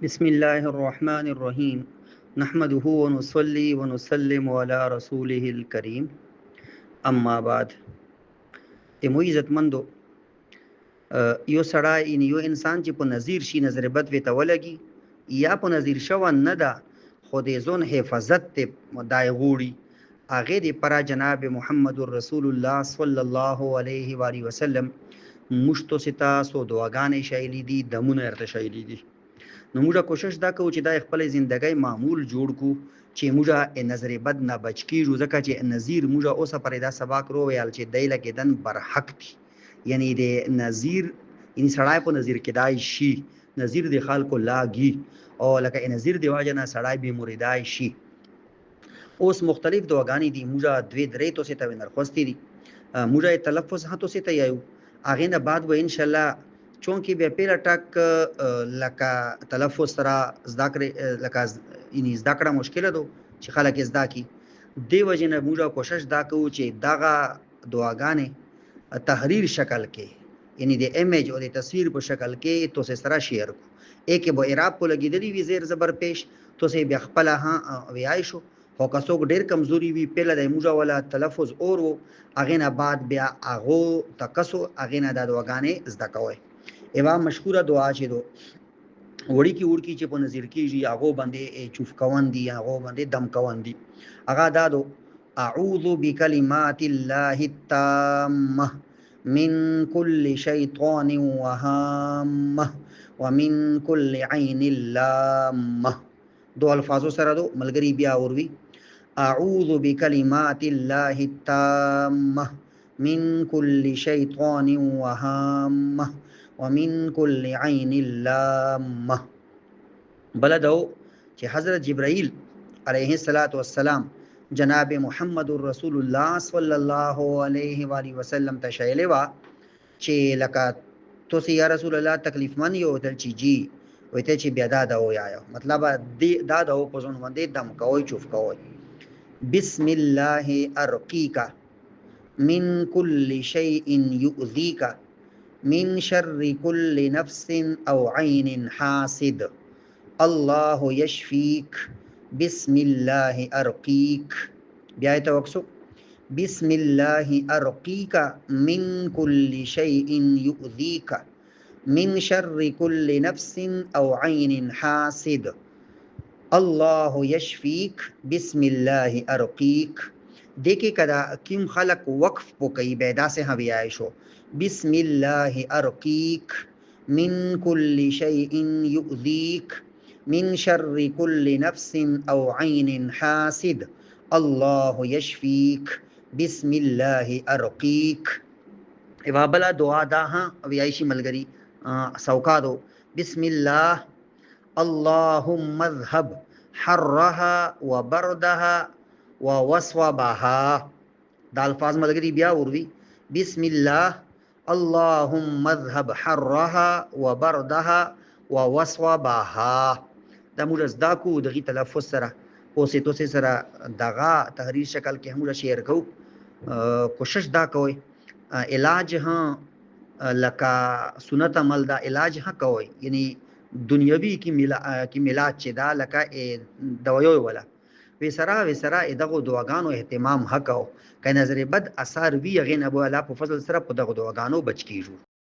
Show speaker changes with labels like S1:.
S1: بسم الله الرحمن الرحیم نحمده ونصلي ونسلم على رسوله الكریم اما بعد. ایمو عزتمندو، یو سړی یو انسان چې په نظیر شي نظر بد وی ته ولګي یا په نظیر شو نه ده خو د ځون حفاظت ته دای غوړي هغه د پر جناب محمد رسول الله صلی الله علیه و آله وسلم مشتو ستا سو دعاګانې شایلی دي دمونه ارته شایلی دي. نو موږ کوشش دا کوو چې دا خپل ژوندۍ معمول جوړ کو چې موږ نظر بد نه بچ کیږو، ځکه چې نظیر موږ اوسه پر دا سبق رو ویل چې دی لګیدن برحق دي، یعنی د نظیر ان سړی په نظیر کې دای شي نظیر د خلکو لاګي او لکه نظیر دی واجه نه سړی به مریدای شي. اوس مختلف دعاګانې دي، موږ دوی درې تو سه ته نرخوستي دي، موږ تلفظ هاتو سه ته یو اغه نه بعد و ان شاء الله چونکی به پیله ټک لکه تلفظ سره زده کړې لکه ان زده کړه مشکله ده چې خلک زده کی دی وجنه موږ کوشش دا کوو چې دغه دعاګانې تحریر شکل کې یعنی د ایمیج او د تصویر په شکل کې تو سره شیر کو ایک به اعراب کو لګیدلی وی زیر زبر پیش تو سه بیا خپل ها ویای شو خو کڅوګ ډیر کمزوري وی پیله د موږ ولا تلفظ اور اغه نه بعد بیا اغه تکسو اغه نه د دعاګانې زده کوي. ایوا مشهوره دعا چې دو وړي کی ورکی چې په نظر کېږي هغه باندې چوف کوان دي هغه باندې دم کوان دي هغه دادو اعوذ بکلمات الله التامه من كل شیطان وهامه ومن كل عین لامه. دو الفاظو سره دو ملګری بیا اوروي اعوذ بکلمات الله التامه من كل شیطان وهامه ومن كل عین لامه. بلدو چې حضرت جبرائیل علیه السلام جناب محمد رسول الله صلی الله علیه و آله وسلم ته شایلی وا چې لکه تو سي یا رسول الله تکلیف من یو دل چې جی وته چې بیا دا و یا مطلب دا د په ځون باندې دم کوي چوف کوي. بسم الله ارقیک من كل شیء یؤذیک من شر كل نفس او عین حاسد الله یشفیک بسم الله ارقیک. بیا توکسو بسم الله ارقیک من كل شیء یؤذیک من شر كل نفس او عین حاسد الله یشفیک بسم الله ارقیک. دیکھے کدا کیم خلق وقف پو کئی بیدا سے ہاں بھی آئے شو بسم الله ارقیک من كل شیء یؤذیک من شر كل نفس او عین حاسد الله یشفیک بسم الله ارقیک. ایوا بلا دعا دا ہاں ویایشی ملگری سوکا دو بسم الله اللهم اذهب حرها وبردها ووسوبها. دا الفاظ ملگری بیا وروي بسم الله اللهم اذهب حرها وبردها ووسوبها. دا موږ زدا کو دغه تلفظ سره او سیتو سره دغه تحریر شکل کې موږ شیر کو. کوشش دا کوي علاج ها لکه سنت عمل دا علاج ها کوي یعنی دنیوي کی ملاج چې دا لکه دوایو ولا وسرا دغه دعاګانو اهتمام حق او کای نظر بد اثر وی غین ابو الله په فضل سره په دغه دعاګانو بچ کیږي.